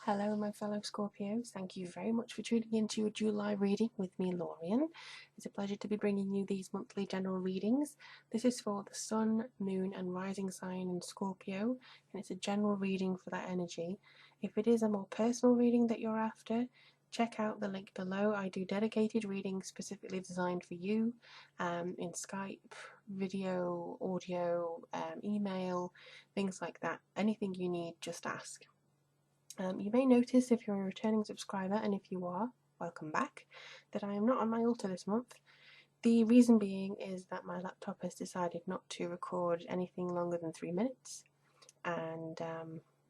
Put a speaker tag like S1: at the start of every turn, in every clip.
S1: Hello my fellow Scorpios, thank you very much for tuning into your July reading with me, Lorien. It's a pleasure to be bringing you these monthly general readings. This is for the Sun, Moon and Rising sign in Scorpio, and it's a general reading for that energy. If it is a more personal reading that you're after, check out the link below. I do dedicated readings specifically designed for you in Skype, video, audio, email, things like that. Anything you need, just ask. You may notice if you're a returning subscriber, and if you are, welcome back, that I am not on my altar this month. The reason being is that my laptop has decided not to record anything longer than 3 minutes, and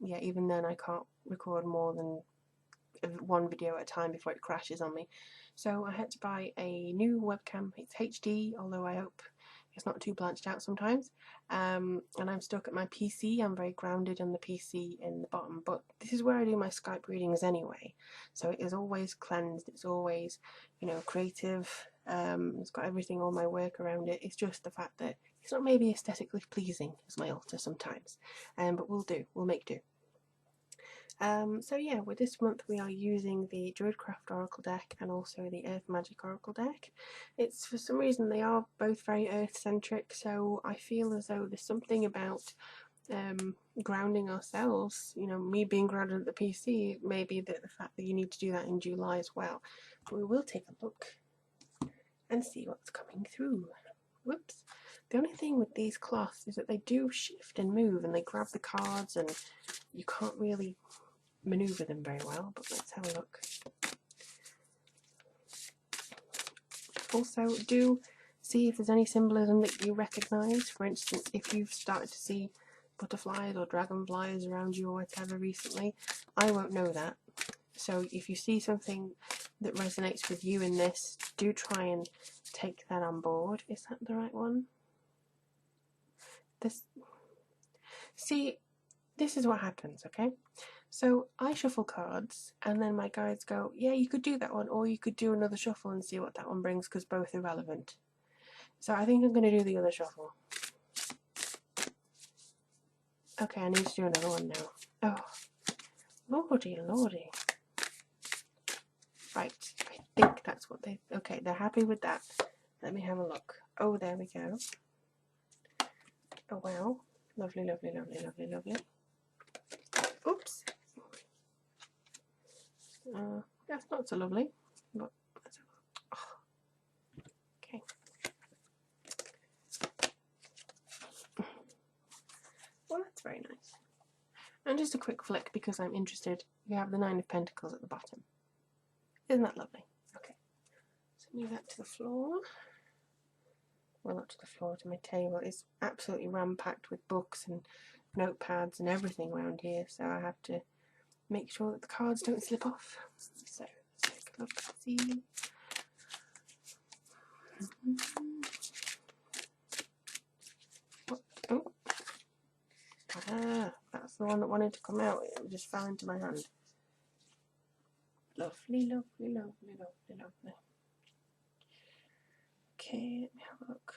S1: yeah, even then I can't record more than one video at a time before it crashes on me. So I had to buy a new webcam. It's HD, although I hope it's not too blanched out sometimes, and I'm stuck at my PC. I'm very grounded on the PC in the bottom, but this is where I do my Skype readings anyway, so it is always cleansed, it's always, you know, creative, it's got everything, all my work around it. It's just the fact that it's not maybe aesthetically pleasing as my altar sometimes, but we'll make do. So yeah, with this month we are using the Druidcraft Oracle deck and also the Earth Magic Oracle deck. It's, for some reason, they are both very Earth-centric, so I feel as though there's something about grounding ourselves, you know, me being grounded at the PC, maybe the fact that you need to do that in July as well. But we will take a look and see what's coming through. Whoops. The only thing with these cloths is that they do shift and move, and they grab the cards, and you can't really maneuver them very well, but let's have a look. Also, do see if there's any symbolism that you recognise. For instance, if you've started to see butterflies or dragonflies around you or whatever recently, I won't know that. So if you see something that resonates with you in this, do try and take that on board. Is that the right one? See, this is what happens, okay? So I shuffle cards, and then my guides go, yeah, you could do that one, or you could do another shuffle and see what that one brings, because both are relevant. So I think I'm going to do the other shuffle. Okay, I need to do another one now. Oh, lordy. Right, I think that's what they... Okay, they're happy with that. Let me have a look. Oh, there we go. Oh, wow. Lovely. Oops. That's not so lovely, but okay. Well, that's very nice. And just a quick flick, because I'm interested, you have the Nine of Pentacles at the bottom. Isn't that lovely? Okay, so move that to the floor. Well, not to the floor, to my table. It's absolutely ram-packed with books and notepads and everything around here, so I have to make sure that the cards don't slip off. So let's take a look and see. Oh, that's the one that wanted to come out. It just fell into my hand. Lovely. Okay, let me have a look.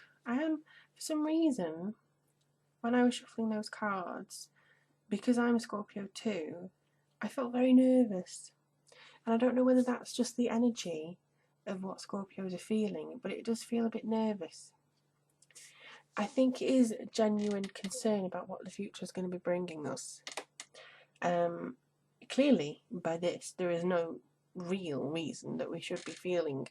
S1: For some reason, when I was shuffling those cards, because I'm a Scorpio too, I felt very nervous. And I don't know whether that's just the energy of what Scorpios are feeling, but it does feel a bit nervous. I think it is a genuine concern about what the future is going to be bringing us. Clearly, by this, there is no real reason that we should be feeling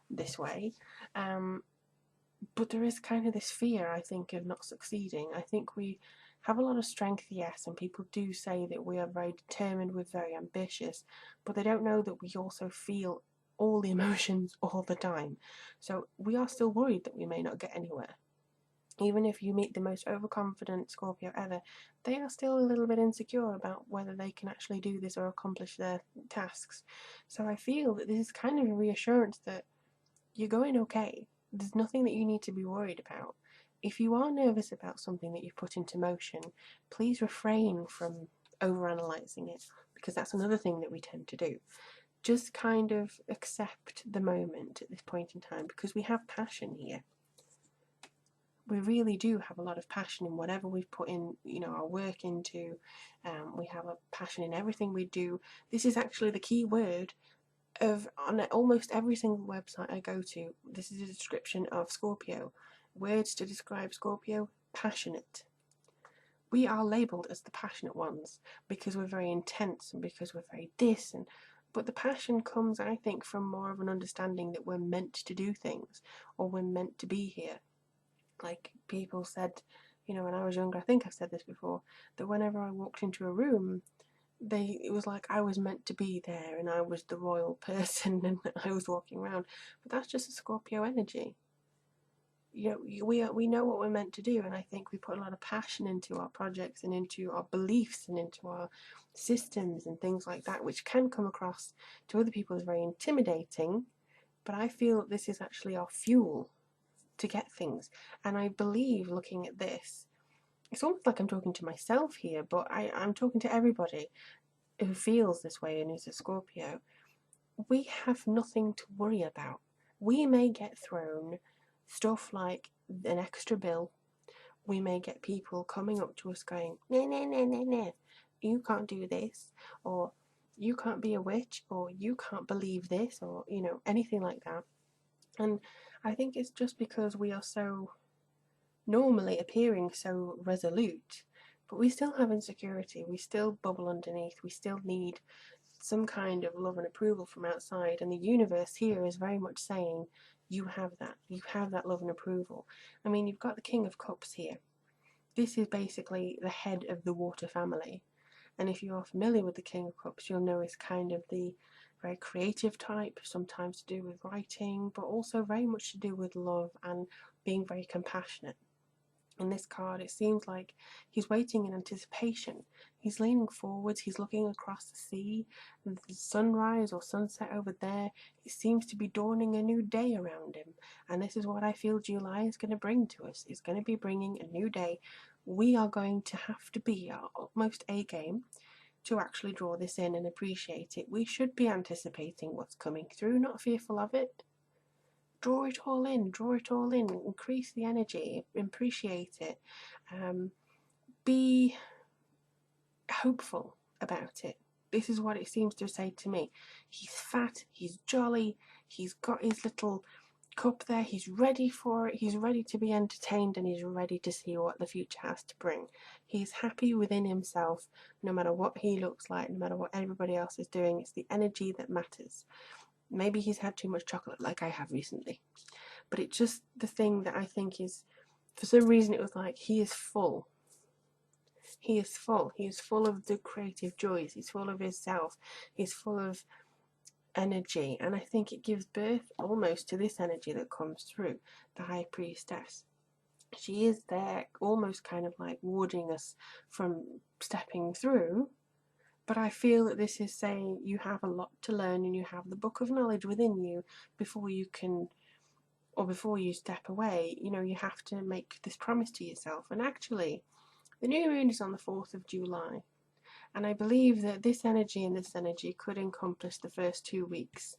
S1: this way. But there is kind of this fear, I think, of not succeeding. I think we have a lot of strength, yes, and people do say that we are very determined, we're very ambitious, but they don't know that we also feel all the emotions all the time. So we are still worried that we may not get anywhere. Even if you meet the most overconfident Scorpio ever, they are still a little bit insecure about whether they can actually do this or accomplish their tasks. So I feel that this is kind of a reassurance that you're going okay. There's nothing that you need to be worried about. If you are nervous about something that you've put into motion, please refrain from overanalyzing it, because that's another thing that we tend to do. Just kind of accept the moment at this point in time, because we have passion here. we really do have a lot of passion in whatever we've put in, our work into. We have a passion in everything we do. This is actually the key word on almost every single website I go to. This is a description of Scorpio. Words to describe Scorpio: passionate. We are labelled as the passionate ones because we're very intense and because we're very but the passion comes, I think, from more of an understanding that we're meant to do things, or we're meant to be here. Like people said, when I was younger, I think I've said this before, that whenever I walked into a room, it was like I was meant to be there and I was the royal person and I was walking around. But that's just a Scorpio energy. We know what we're meant to do, and I think we put a lot of passion into our projects and into our beliefs and into our systems and things like that, which can come across to other people as very intimidating. But I feel that this is actually our fuel to get things. And I believe, looking at this, it's almost like I'm talking to myself here, but I'm talking to everybody who feels this way and is a Scorpio. We have nothing to worry about. We may get thrown stuff like an extra bill. We may get people coming up to us going, nah, nah, nah, nah, nah, you can't do this, or you can't be a witch, or you can't believe this, or anything like that. And I think it's just because we are so normally appearing so resolute, but we still have insecurity, we still bubble underneath, we still need some kind of love and approval from outside, and the universe here is very much saying, you have that love and approval. I mean, you've got the King of Cups here. This is basically the head of the water family, and if you are familiar with the King of Cups, you'll know it's kind of the very creative type, sometimes to do with writing, but also very much to do with love and being very compassionate. In this card, it seems like he's waiting in anticipation. He's leaning forwards, he's looking across the sea, and the sunrise or sunset over there. It seems to be dawning a new day around him. And this is what I feel July is going to bring to us. It's going to be bringing a new day. We are going to have to be our utmost A game to actually draw this in and appreciate it. We should be anticipating what's coming through, not fearful of it. Draw it all in, increase the energy, appreciate it, be hopeful about it. This is what it seems to say to me. He's fat, he's jolly, he's got his little cup there, he's ready for it, he's ready to be entertained, and he's ready to see what the future has to bring. He's happy within himself, no matter what he looks like, no matter what everybody else is doing. It's the energy that matters. Maybe he's had too much chocolate like I have recently, but it's just the thing that I think is, for some reason it was like, he is full. He is full. He is full of the creative joys. He's full of himself. He's full of energy, and I think it gives birth almost to this energy that comes through, the High Priestess. She is there almost kind of like warding us from stepping through. But I feel that this is saying you have a lot to learn, and you have the book of knowledge within you before you can, or before you step away. You have to make this promise to yourself. And actually, the new moon is on the 4th of July. And I believe that this energy and this energy could encompass the first 2 weeks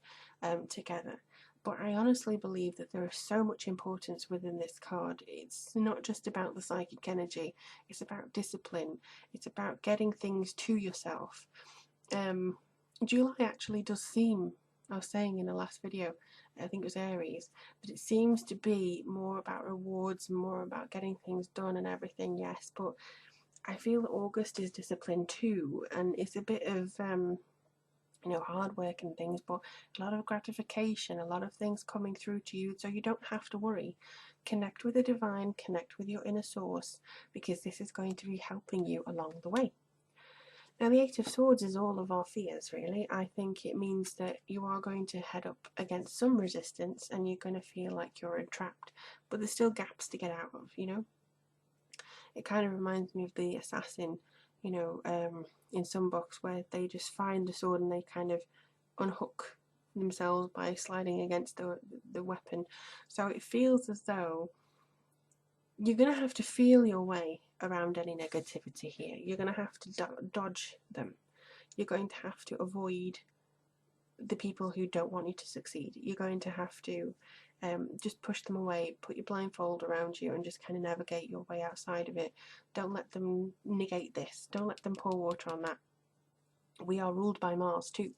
S1: together. But I honestly believe that there is so much importance within this card. It's not just about the psychic energy, it's about discipline, it's about getting things to yourself. July actually does seem, I was saying in the last video, I think it was Aries, that it seems to be more about rewards, more about getting things done and everything, yes, but I feel that August is discipline too, and it's a bit of hard work and things, but a lot of gratification, a lot of things coming through to you, so you don't have to worry. Connect with the divine, connect with your inner source, because this is going to be helping you along the way. Now, the Eight of Swords is all of our fears, really. I think it means that you are going to head up against some resistance, and you're going to feel like you're entrapped, but there's still gaps to get out of, It kind of reminds me of the assassin, in some books where they just find the sword and they kind of unhook themselves by sliding against the weapon. So it feels as though you're going to have to feel your way around any negativity here. You're going to have to dodge them. You're going to have to avoid the people who don't want you to succeed. You're going to have to just push them away, put your blindfold around you and just kind of navigate your way outside of it. Don't let them negate this. Don't let them pour water on that. We are ruled by Mars too.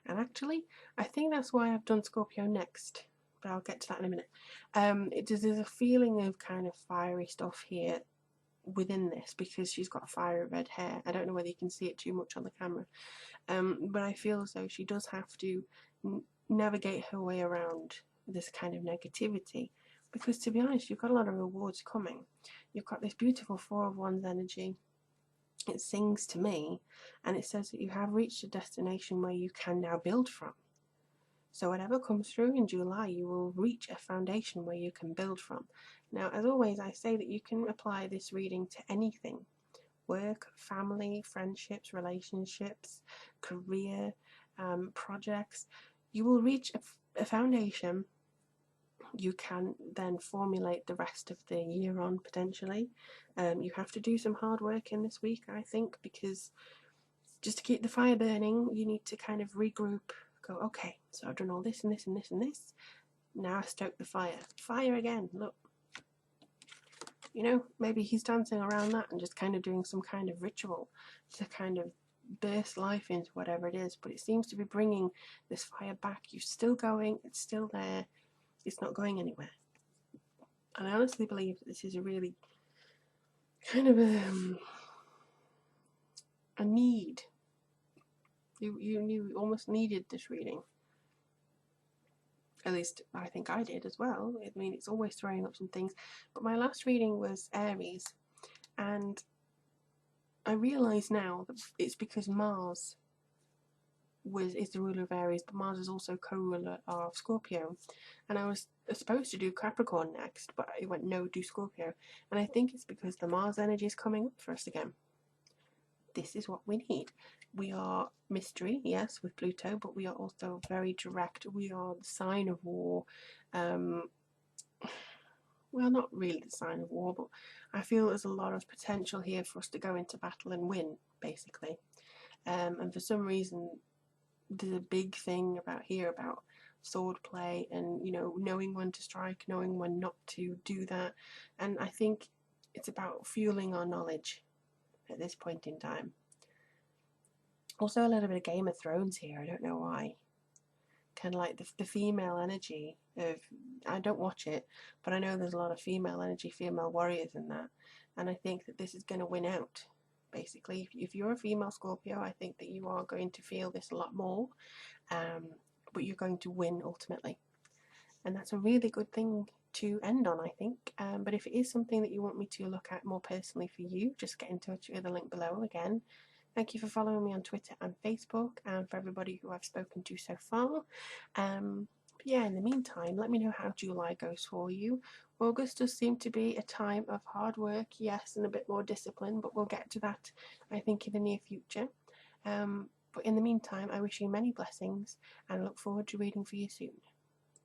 S1: And actually, I think that's why I've done Scorpio next. But I'll get to that in a minute. There's a feeling of kind of fiery stuff here within this because she's got fiery red hair. I don't know whether you can see it too much on the camera. But I feel as though she does have to navigate her way around this kind of negativity, because to be honest, you've got a lot of rewards coming. You've got this beautiful Four of Wands energy. It sings to me, and it says that you have reached a destination where you can now build from. So whatever comes through in July, you will reach a foundation where you can build from. Now, as always, I say that you can apply this reading to anything. Work, family, friendships, relationships, career, projects. You will reach a foundation. You can then formulate the rest of the year on, potentially. You have to do some hard work in this week, I think, because just to keep the fire burning, you need to kind of regroup, go, okay, so I've done all this and this and this and this. Now I stoke the fire. Fire again, look. You know, maybe he's dancing around that and just kind of doing some kind of ritual to kind of burst life into whatever it is. But it seems to be bringing this fire back. You're still going, it's still there, it's not going anywhere. And I honestly believe that this is a really kind of a need. You almost needed this reading. At least I think I did as well. I mean, it's always throwing up some things. But my last reading was Aries, and I realise now that it's because Mars is the ruler of Aries, but Mars is also co-ruler of Scorpio. And I was supposed to do Capricorn next, but I went, no, do Scorpio. And I think it's because the Mars energy is coming up for us again. This is what we need. We are mystery, yes, with Pluto, but we are also very direct. We are the sign of war. Well, not really the sign of war, but I feel there's a lot of potential here for us to go into battle and win, basically. And for some reason, there's a big thing about sword play and, you know, knowing when to strike, knowing when not to do that. And I think it's about fueling our knowledge at this point in time. Also a little bit of Game of Thrones here, I don't know why. Kind of like the female energy of, I don't watch it, but I know there's a lot of female energy, female warriors in that. And I think that this is going to win out, basically. If you're a female Scorpio, I think that you are going to feel this a lot more, but you're going to win ultimately. And that's a really good thing to end on, I think. But if it is something that you want me to look at more personally for you, just get in touch with the link below again. Thank you for following me on Twitter and Facebook, and for everybody who I've spoken to so far. But yeah, in the meantime, let me know how July goes for you. August does seem to be a time of hard work, yes, and a bit more discipline, but we'll get to that, I think, in the near future. But in the meantime, I wish you many blessings and look forward to reading for you soon.